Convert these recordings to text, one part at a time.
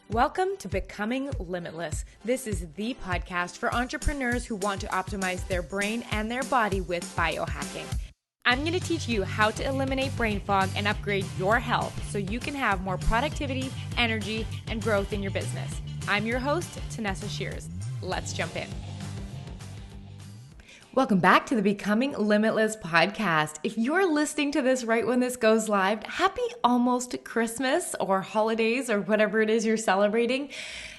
Welcome to Becoming Limitless. This is the podcast for entrepreneurs who want to optimize their brain and their body with biohacking. I'm going to teach you how to eliminate brain fog and upgrade your health so you can have more productivity, energy, and growth in your business. I'm your host, Tanessa Shears. Let's jump in. Welcome back to the Becoming Limitless podcast. If you're listening to this right when this goes live, happy almost Christmas or holidays or whatever it is you're celebrating.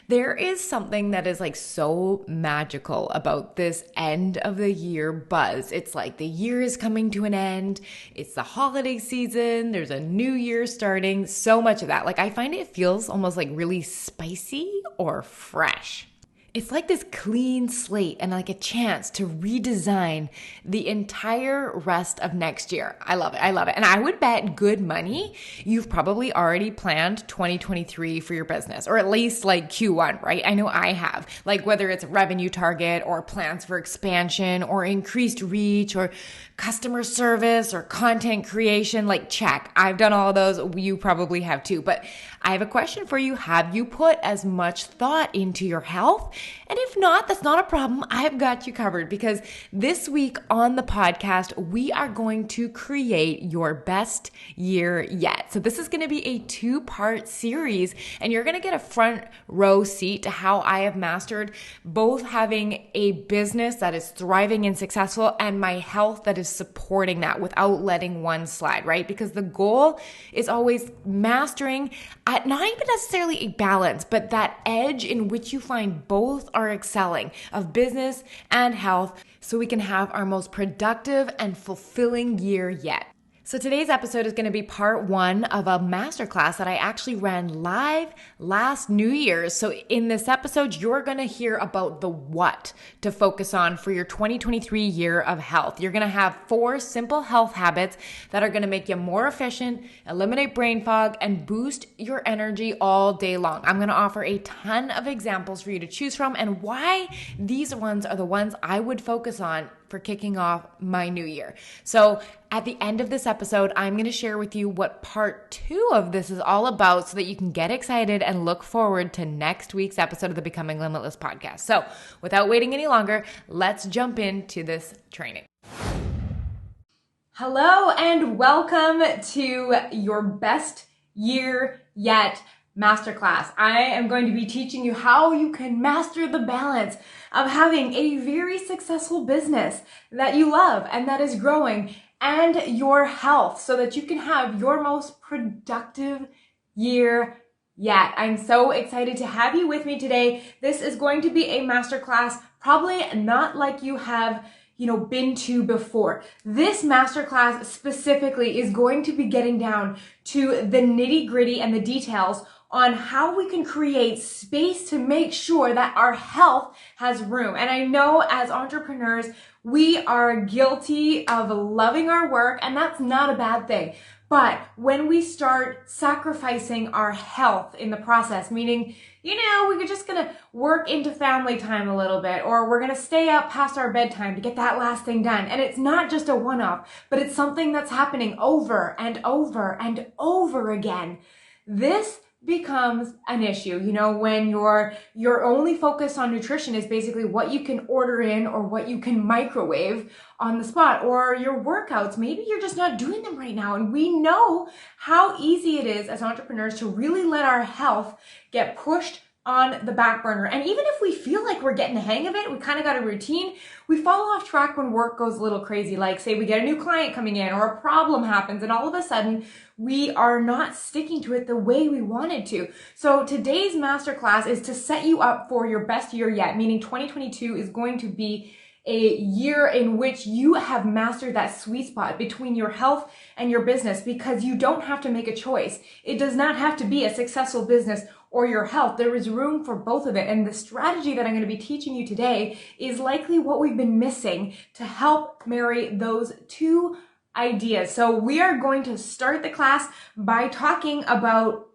There is something that is like so magical about this end of the year buzz. It's like the year is coming to an end. It's the holiday season. There's a new year starting. So much of that. Like I find it feels almost like really spicy or fresh. It's like this clean slate and like a chance to redesign the entire rest of next year. I love it. I love it. And I would bet good money you've probably already planned 2023 for your business, or at least like Q1, right? I know I have. Like whether it's a revenue target or plans for expansion or increased reach or customer service or content creation, like check. I've done all of those. You probably have too. But I have a question for you. Have you put as much thought into your health? And if not, that's not a problem. I've got you covered because this week on the podcast, we are going to create your best year yet. So this is going to be a 2-part series, and you're going to get a front row seat to how I have mastered both having a business that is thriving and successful and my health that is supporting that without letting one slide, right? Because the goal is always mastering at not even necessarily a balance, but that edge in which you find both are excelling of business and health so we can have our most productive and fulfilling year yet. So today's episode is going to be part 1 of a masterclass that I actually ran live last New Year's. So in this episode, you're going to hear about the what to focus on for your 2023 year of health. You're going to have 4 simple health habits that are going to make you more efficient, eliminate brain fog, and boost your energy all day long. I'm going to offer a ton of examples for you to choose from and why these ones are the ones I would focus on for kicking off my new year. So at the end of this episode, I'm going to share with you what part 2 of this is all about so that you can get excited and look forward to next week's episode of the Becoming Limitless podcast. So without waiting any longer, let's jump into this training. Hello and welcome to your best year yet masterclass. I am going to be teaching you how you can master the balance of having a very successful business that you love and that is growing, and your health so that you can have your most productive year yet. I'm so excited to have you with me today. This is going to be a masterclass, probably not like you have been to before. This masterclass specifically is going to be getting down to the nitty-gritty and the details on how we can create space to make sure that our health has room. And I know as entrepreneurs, we are guilty of loving our work, and that's not a bad thing. But when we start sacrificing our health in the process, meaning, we're just going to work into family time a little bit, or we're going to stay up past our bedtime to get that last thing done. And it's not just a one-off, but it's something that's happening over and over and over again. This becomes an issue, when your only focus on nutrition is basically what you can order in or what you can microwave on the spot, or your workouts. Maybe you're just not doing them right now. And we know how easy it is as entrepreneurs to really let our health get pushed on the back burner. And even if we feel like we're getting the hang of it, we kind of got a routine, we fall off track when work goes a little crazy. Like say we get a new client coming in or a problem happens and all of a sudden we are not sticking to it the way we wanted to. So today's masterclass is to set you up for your best year yet, meaning 2022 is going to be a year in which you have mastered that sweet spot between your health and your business, because you don't have to make a choice. It does not have to be a successful business or your health. There is room for both of it. And the strategy that I'm going to be teaching you today is likely what we've been missing to help marry those 2 ideas. So we are going to start the class by talking about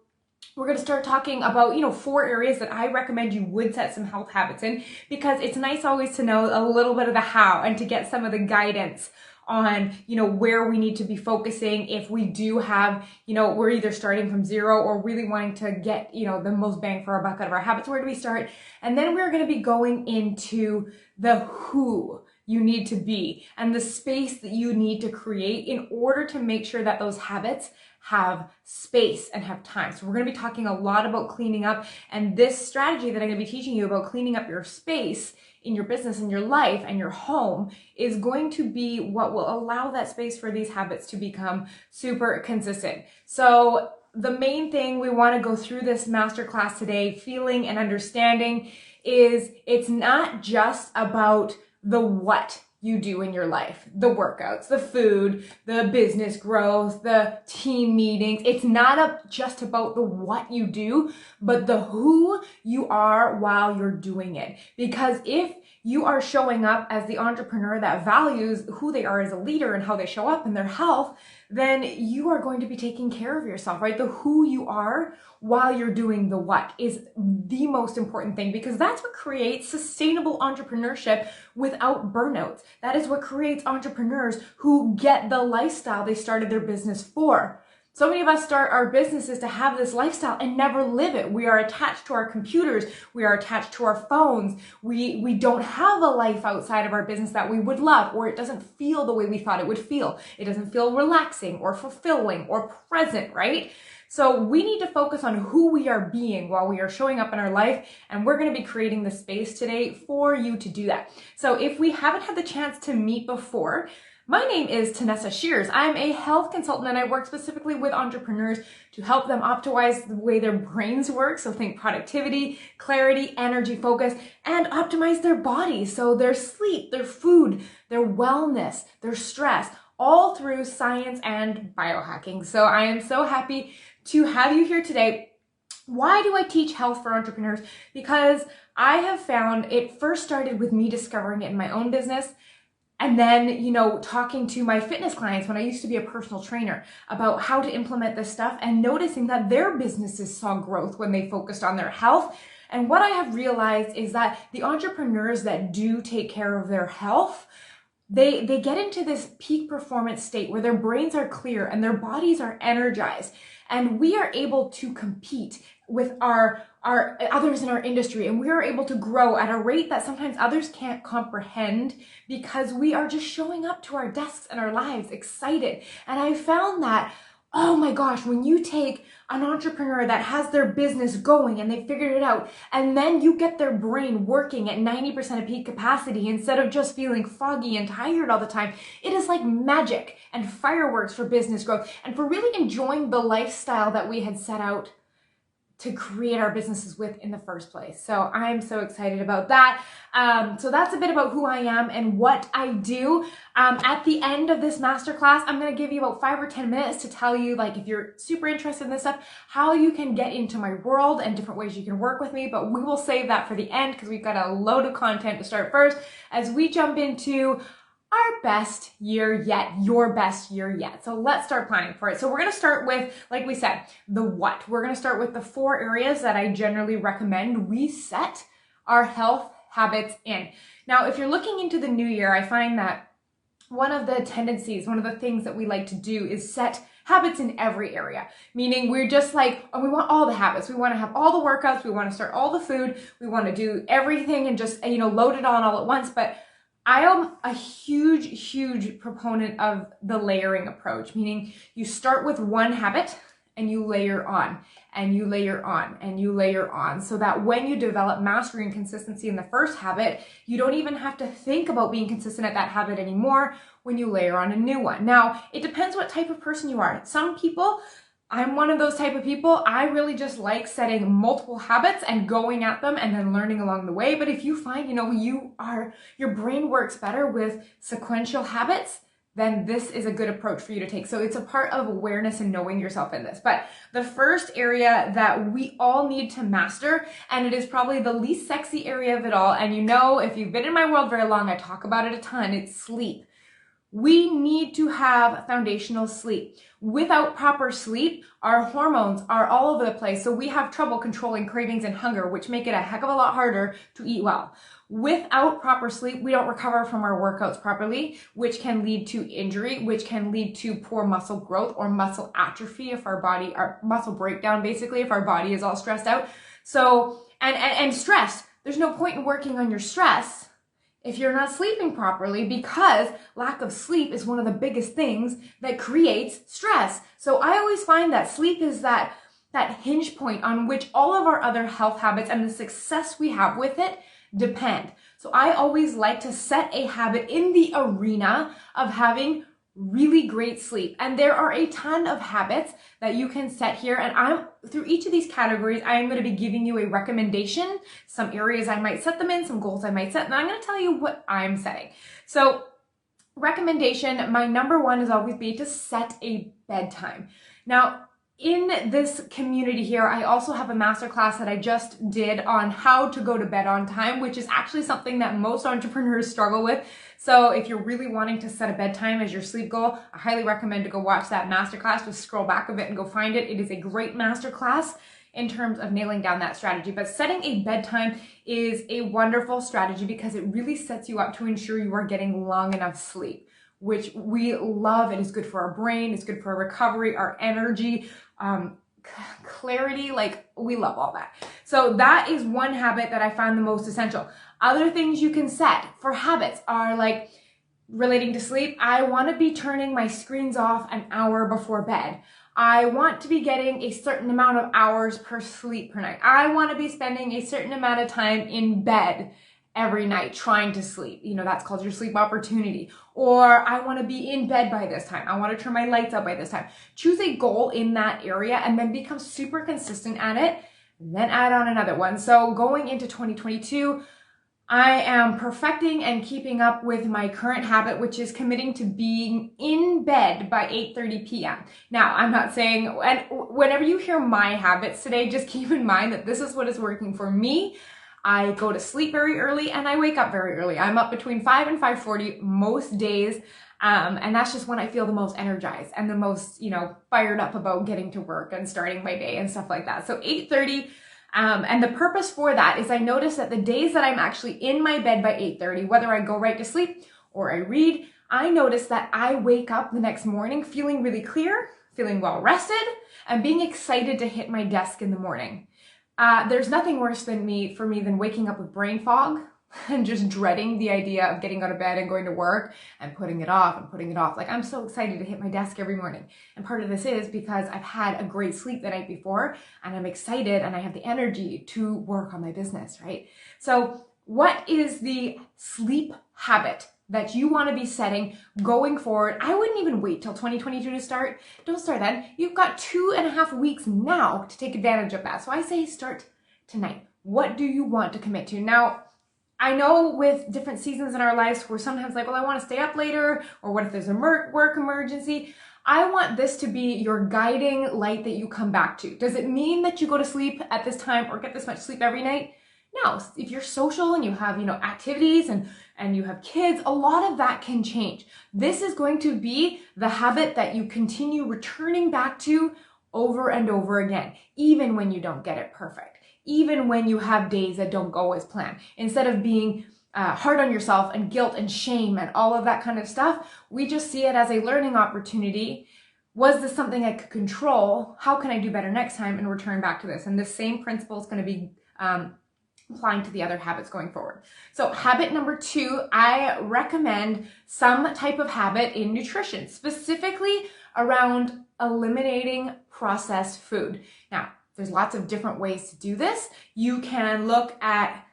4 areas that I recommend you would set some health habits in, because it's nice always to know a little bit of the how and to get some of the guidance on, where we need to be focusing if we do have, we're either starting from zero or really wanting to get, the most bang for our buck out of our habits. Where do we start? And then we're going to be going into the who you need to be and the space that you need to create in order to make sure that those habits have space and have time. So we're going to be talking a lot about cleaning up, and this strategy that I'm going to be teaching you about cleaning up your space in your business and your life and your home is going to be what will allow that space for these habits to become super consistent. So the main thing we want to go through this masterclass today, feeling and understanding, is it's not just about the what you do in your life, the workouts, the food, the business growth, the team meetings. It's not just about the what you do, but the who you are while you're doing it. Because if you are showing up as the entrepreneur that values who they are as a leader and how they show up in their health, then you are going to be taking care of yourself, right? The who you are while you're doing the what is the most important thing, because that's what creates sustainable entrepreneurship without burnouts. That is what creates entrepreneurs who get the lifestyle they started their business for. So many of us start our businesses to have this lifestyle and never live it. We are attached to our computers. We are attached to our phones. We don't have a life outside of our business that we would love, or it doesn't feel the way we thought it would feel. It doesn't feel relaxing or fulfilling or present, right? So we need to focus on who we are being while we are showing up in our life, and we're going to be creating the space today for you to do that. So if we haven't had the chance to meet before, my name is Tanessa Shears. I'm a health consultant, and I work specifically with entrepreneurs to help them optimize the way their brains work. So think productivity, clarity, energy, focus, and optimize their bodies. So their sleep, their food, their wellness, their stress, all through science and biohacking. So I am so happy to have you here today. Why do I teach health for entrepreneurs? Because I have found it first started with me discovering it in my own business. And then, talking to my fitness clients when I used to be a personal trainer about how to implement this stuff and noticing that their businesses saw growth when they focused on their health. And what I have realized is that the entrepreneurs that do take care of their health, they get into this peak performance state where their brains are clear and their bodies are energized. And we are able to compete with our others in our industry, and we are able to grow at a rate that sometimes others can't comprehend because we are just showing up to our desks and our lives excited. And I found that, oh my gosh, when you take an entrepreneur that has their business going and they figured it out, and then you get their brain working at 90% of peak capacity instead of just feeling foggy and tired all the time, it is like magic and fireworks for business growth and for really enjoying the lifestyle that we had set out to create our businesses with in the first place. So I'm so excited about that. So that's a bit about who I am and what I do. At the end of this masterclass, I'm gonna give you about 5 or 10 minutes to tell you, like, if you're super interested in this stuff, how you can get into my world and different ways you can work with me, but we will save that for the end because we've got a load of content to start first as we jump into our best year yet, your best year yet. So let's start planning for it. So we're going to start with, like we said, the what. We're going to start with the 4 areas that I generally recommend we set our health habits in. Now, if you're looking into the new year, I find that one of the tendencies, one of the things that we like to do is set habits in every area, meaning we're just like, oh, we want all the habits. We want to have all the workouts. We want to start all the food. We want to do everything and just, load it on all at once. But I am a huge proponent of the layering approach, meaning you start with one habit and you layer on and you layer on and you layer on, so that when you develop mastery and consistency in the first habit, you don't even have to think about being consistent at that habit anymore when you layer on a new one. Now, it depends what type of person you are. Some people, I'm one of those type of people. I really just like setting multiple habits and going at them and then learning along the way. But if you find, your brain works better with sequential habits, then this is a good approach for you to take. So it's a part of awareness and knowing yourself in this. But the first area that we all need to master, and it is probably the least sexy area of it all, and if you've been in my world very long, I talk about it a ton, it's sleep. We need to have foundational sleep. Without proper sleep, our hormones are all over the place. So we have trouble controlling cravings and hunger, which make it a heck of a lot harder to eat well. Without proper sleep, we don't recover from our workouts properly, which can lead to injury, which can lead to poor muscle growth or muscle atrophy if our muscle breakdown, basically, if our body is all stressed out. So, and stress, there's no point in working on your stress if you're not sleeping properly, because lack of sleep is one of the biggest things that creates stress. So I always find that sleep is that hinge point on which all of our other health habits and the success we have with it depend. So I always like to set a habit in the arena of having really great sleep. And there are a ton of habits that you can set here. And through each of these categories, I am going to be giving you a recommendation, some areas I might set them in, some goals I might set, and I'm going to tell you what I'm setting. So recommendation, my number one is always be to set a bedtime. Now, in this community here, I also have a masterclass that I just did on how to go to bed on time, which is actually something that most entrepreneurs struggle with. So if you're really wanting to set a bedtime as your sleep goal, I highly recommend to go watch that masterclass. Just scroll back a bit and go find it. It is a great masterclass in terms of nailing down that strategy. But setting a bedtime is a wonderful strategy because it really sets you up to ensure you are getting long enough sleep, which we love. It is good for our brain. It's good for our recovery, our energy, clarity. Like, we love all that. So that is one habit that I find the most essential. Other things you can set for habits are like relating to sleep. I want to be turning my screens off an hour before bed. I want to be getting a certain amount of hours per sleep per night. I want to be spending a certain amount of time in bed every night trying to sleep. You know, that's called your sleep opportunity. Or I want to be in bed by this time. I want to turn my lights out by this time. Choose a goal in that area and then become super consistent at it. Then add on another one. So going into 2022, I am perfecting and keeping up with my current habit, which is committing to being in bed by 8:30 p.m. Now, I'm not saying, and whenever you hear my habits today, just keep in mind that this is what is working for me. I go to sleep very early and I wake up very early. I'm up between 5 and 5:40 most days. And that's just when I feel the most energized and the most, fired up about getting to work and starting my day and stuff like that. So 8:30. And the purpose for that is I notice that the days that I'm actually in my bed by 8:30, whether I go right to sleep or I read, I notice that I wake up the next morning feeling really clear, feeling well rested, and being excited to hit my desk in the morning. There's nothing worse for me than waking up with brain fog and just dreading the idea of getting out of bed and going to work and putting it off and putting it off. Like, I'm so excited to hit my desk every morning. And part of this is because I've had a great sleep the night before and I'm excited and I have the energy to work on my business, right? So what is the sleep habit that you want to be setting going forward? I wouldn't even wait till 2022 to start. Don't start then. You've got 2.5 weeks now to take advantage of that. So I say start tonight. What do you want to commit to? Now, I know with different seasons in our lives, we're sometimes like, well, I want to stay up later, or what if there's a work emergency? I want this to be your guiding light that you come back to. Does it mean that you go to sleep at this time or get this much sleep every night? No. If you're social and you have, activities and you have kids, a lot of that can change. This is going to be the habit that you continue returning back to over and over again, even when you don't get it perfect. Even when you have days that don't go as planned. Instead of being hard on yourself and guilt and shame and all of that kind of stuff, we just see it as a learning opportunity. Was this something I could control? How can I do better next time and return back to this? And the same principle is going to be applying to the other habits going forward. So habit number 2, I recommend some type of habit in nutrition, specifically around eliminating processed food. Now, there's lots of different ways to do this. You can look at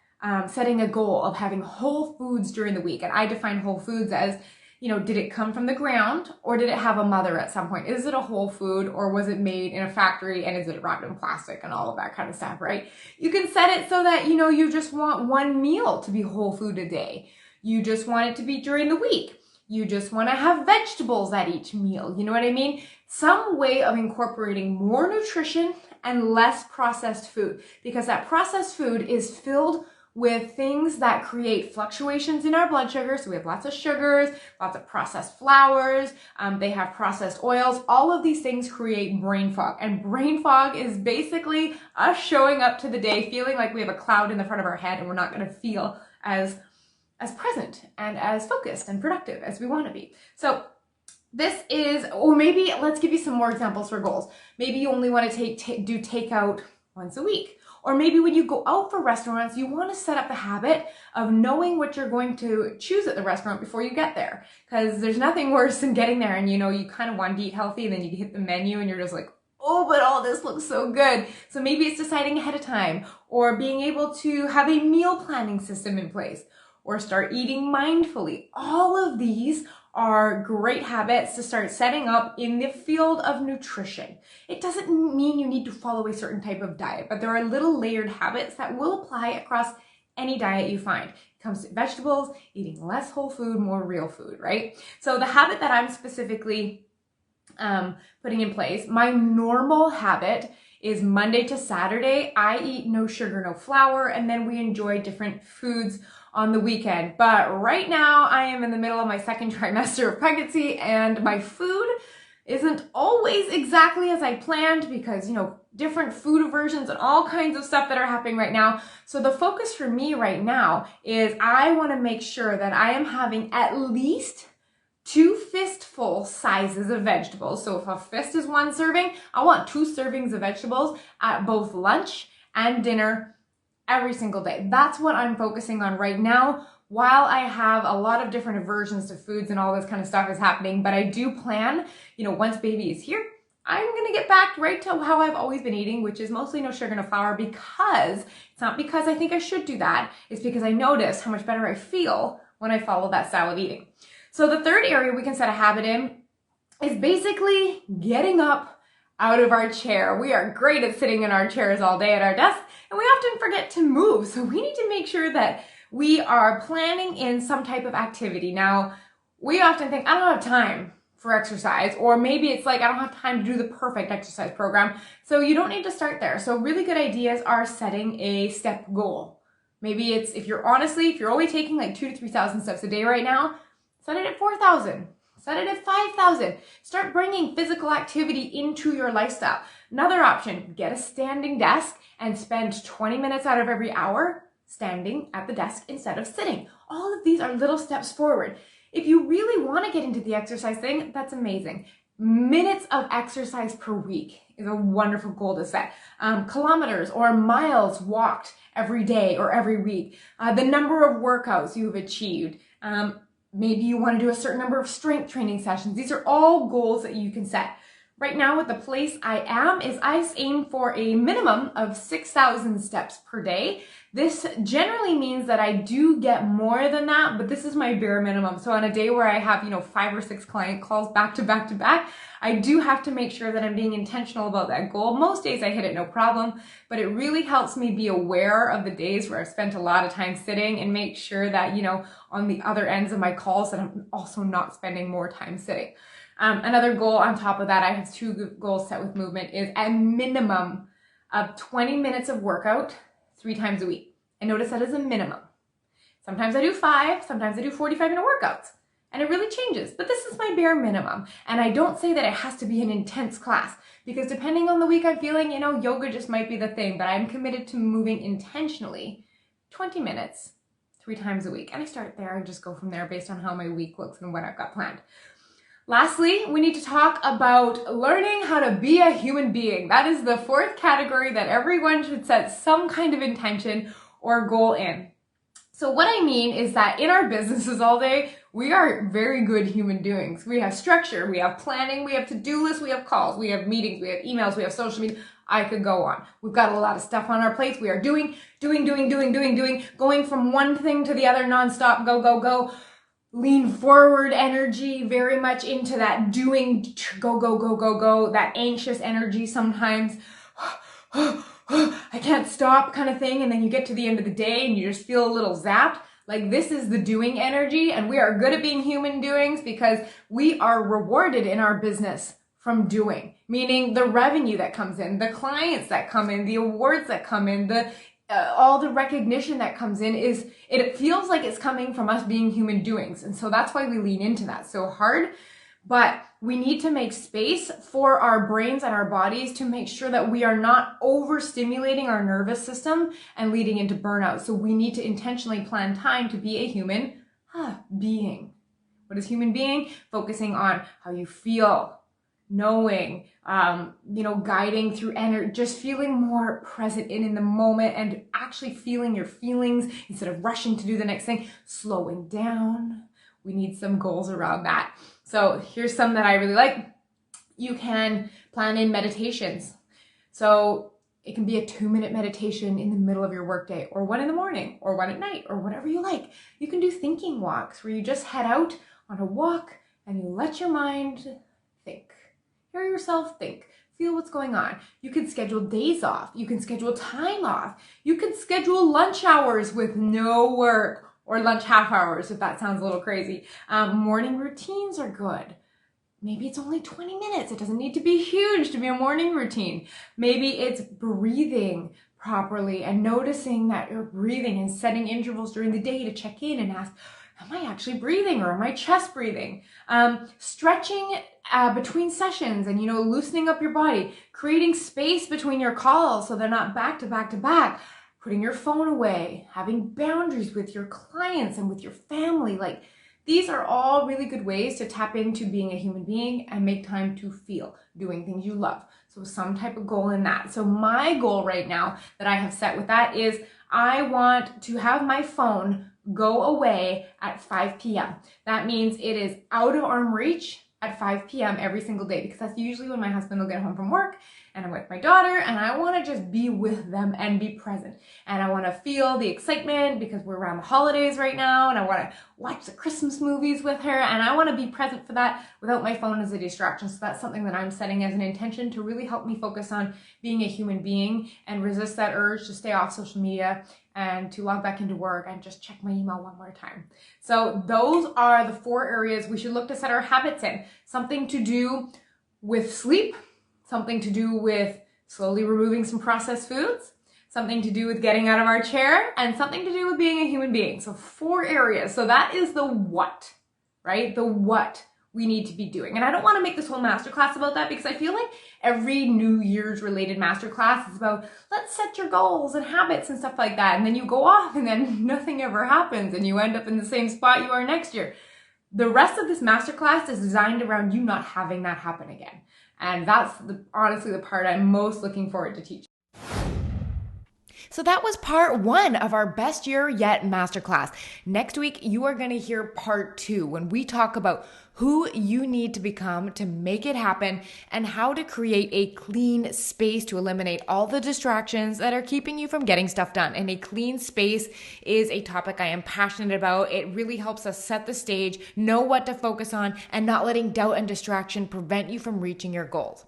setting a goal of having whole foods during the week. And I define whole foods as, did it come from the ground or did it have a mother at some point? Is it a whole food or was it made in a factory and is it wrapped in plastic and all of that kind of stuff, right? You can set it so that, you just want one meal to be whole food a day. You just want it to be during the week. You just want to have vegetables at each meal. You know what I mean? Some way of incorporating more nutrition and less processed food, because that processed food is filled with things that create fluctuations in our blood sugar. So we have lots of sugars, lots of processed flours, they have processed oils. All of these things create brain fog. And brain fog is basically us showing up to the day feeling like we have a cloud in the front of our head and we're not going to feel as present and as focused and productive as we want to be. So this is, or maybe let's give you some more examples for goals. Maybe you only want to do takeout once a week. Or maybe when you go out for restaurants, you want to set up the habit of knowing what you're going to choose at the restaurant before you get there. Because there's nothing worse than getting there and you kind of want to eat healthy and then you hit the menu and you're just like, oh, but all this looks so good. So maybe it's deciding ahead of time, or being able to have a meal planning system in place, or start eating mindfully. All of these are great habits to start setting up in the field of nutrition. It doesn't mean you need to follow a certain type of diet, but there are little layered habits that will apply across any diet you find. It comes to vegetables, eating less whole food, more real food, right? So the habit that I'm specifically putting in place, my normal habit is Monday to Saturday, I eat no sugar, no flour, and then we enjoy different foods on the weekend. But right now I am in the middle of my second trimester of pregnancy and my food isn't always exactly as I planned because, different food aversions and all kinds of stuff that are happening right now. So the focus for me right now is I want to make sure that I am having at least 2 fistful sizes of vegetables. So if a fist is 1 serving, I want 2 servings of vegetables at both lunch and dinner every single day. That's what I'm focusing on right now, while I have a lot of different aversions to foods and all this kind of stuff is happening. But I do plan, once baby is here, I'm going to get back right to how I've always been eating, which is mostly no sugar, no flour, because it's not because I think I should do that. It's because I notice how much better I feel when I follow that style of eating. So the third area we can set a habit in is basically getting up out of our chair. We are great at sitting in our chairs all day at our desk, and we often forget to move. So we need to make sure that we are planning in some type of activity. Now, we often think, I don't have time for exercise, or maybe it's like, I don't have time to do the perfect exercise program. So you don't need to start there. So really good ideas are setting a step goal. Maybe it's, if you're only taking like 2,000 to 3,000 steps a day right now, set it at 4,000. Set it at 5,000. Start bringing physical activity into your lifestyle. Another option, get a standing desk and spend 20 minutes out of every hour standing at the desk instead of sitting. All of these are little steps forward. If you really want to get into the exercise thing, that's amazing. Minutes of exercise per week is a wonderful goal to set. Kilometers or miles walked every day or every week. The number of workouts you've achieved. Maybe you want to do a certain number of strength training sessions. These are all goals that you can set. Right now with the place I am is I aim for a minimum of 6,000 steps per day. This generally means that I do get more than that, but this is my bare minimum. So on a day where I have, 5 or 6 client calls back to back to back, I do have to make sure that I'm being intentional about that goal. Most days I hit it no problem, but it really helps me be aware of the days where I've spent a lot of time sitting and make sure that, on the other ends of my calls that I'm also not spending more time sitting. Another goal on top of that, I have 2 goals set with movement, is a minimum of 20 minutes of workout 3 times a week. And notice that is a minimum. Sometimes I do 5, sometimes I do 45-minute workouts. And it really changes, but this is my bare minimum. And I don't say that it has to be an intense class, because depending on the week I'm feeling, yoga just might be the thing, but I'm committed to moving intentionally 20 minutes 3 times a week. And I start there and just go from there based on how my week looks and what I've got planned. Lastly, we need to talk about learning how to be a human being. That is the 4th category that everyone should set some kind of intention or goal in. So what I mean is that in our businesses all day, we are very good human beings. We have structure, we have planning, we have to-do lists, we have calls, we have meetings, we have emails, we have social media. I could go on. We've got a lot of stuff on our plates. We are doing, going from one thing to the other nonstop, go. Lean forward energy, very much into that doing, go, that anxious energy sometimes. I can't stop kind of thing. And then you get to the end of the day and you just feel a little zapped. Like, this is the doing energy, and we are good at being human doings because we are rewarded in our business from doing, meaning the revenue that comes in, the clients that come in, the awards that come in, the all the recognition that comes in it feels like it's coming from us being human doings. And so that's why we lean into that so hard. But we need to make space for our brains and our bodies to make sure that we are not overstimulating our nervous system and leading into burnout. So we need to intentionally plan time to be a human being. What is human being? Focusing on how you feel, knowing, guiding through energy, just feeling more present in the moment and actually feeling your feelings instead of rushing to do the next thing, slowing down. We need some goals around that. So here's some that I really like. You can plan in meditations. So it can be a 2-minute meditation in the middle of your workday, or one in the morning, or one at night, or whatever you like. You can do thinking walks where you just head out on a walk and you let your mind think. Hear yourself think. Feel what's going on. You can schedule days off. You can schedule time off. You can schedule lunch hours with no work, or lunch half hours if that sounds a little crazy. Morning routines are good. Maybe it's only 20 minutes. It doesn't need to be huge to be a morning routine. Maybe it's breathing properly and noticing that you're breathing and setting intervals during the day to check in and ask, am I actually breathing or am I chest breathing? Stretching between sessions and, loosening up your body, creating space between your calls so they're not back to back to back, putting your phone away, having boundaries with your clients and with your family. Like, these are all really good ways to tap into being a human being and make time to feel, doing things you love. So some type of goal in that. So my goal right now that I have set with that is I want to have my phone go away at 5 p.m. That means it is out of arm reach at 5 p.m. every single day, because that's usually when my husband will get home from work and I'm with my daughter, and I want to just be with them and be present. And I want to feel the excitement because we're around the holidays right now, and I want to watch the Christmas movies with her, and I want to be present for that without my phone as a distraction. So that's something that I'm setting as an intention to really help me focus on being a human being and resist that urge to stay off social media and to log back into work and just check my email one more time. So those are the 4 areas we should look to set our habits in. Something to do with sleep, something to do with slowly removing some processed foods, something to do with getting out of our chair, and something to do with being a human being. So 4 areas. So that is the what, right? The what we need to be doing. And I don't want to make this whole masterclass about that, because I feel like every New Year's related masterclass is about, let's set your goals and habits and stuff like that. And then you go off and then nothing ever happens and you end up in the same spot you are next year. The rest of this masterclass is designed around you not having that happen again. And that's honestly the part I'm most looking forward to teaching. So that was part 1 of our Best Year Yet masterclass. Next week, you are going to hear part 2 when we talk about who you need to become to make it happen and how to create a clean space to eliminate all the distractions that are keeping you from getting stuff done. And a clean space is a topic I am passionate about. It really helps us set the stage, know what to focus on, and not letting doubt and distraction prevent you from reaching your goals.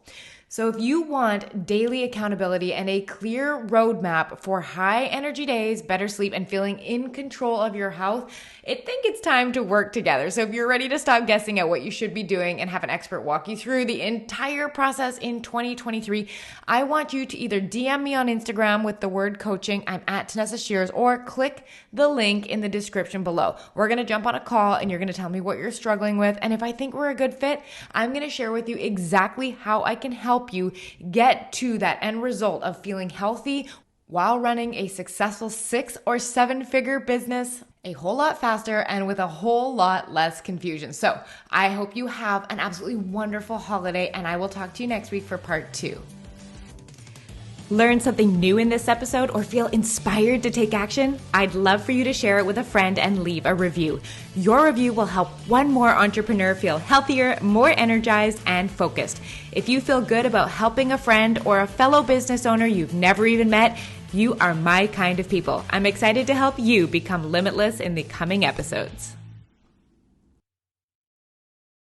So if you want daily accountability and a clear roadmap for high energy days, better sleep, and feeling in control of your health, I think it's time to work together. So if you're ready to stop guessing at what you should be doing and have an expert walk you through the entire process in 2023, I want you to either DM me on Instagram with the word coaching, I'm at Tanessa Shears, or click the link in the description below. We're going to jump on a call and you're going to tell me what you're struggling with. And if I think we're a good fit, I'm going to share with you exactly how I can help you get to that end result of feeling healthy while running a successful 6 or 7-figure business a whole lot faster and with a whole lot less confusion. So I hope you have an absolutely wonderful holiday, and I will talk to you next week for part 2. Learn something new in this episode or feel inspired to take action? I'd love for you to share it with a friend and leave a review. Your review will help one more entrepreneur feel healthier, more energized, and focused. If you feel good about helping a friend or a fellow business owner you've never even met, you are my kind of people. I'm excited to help you become limitless in the coming episodes.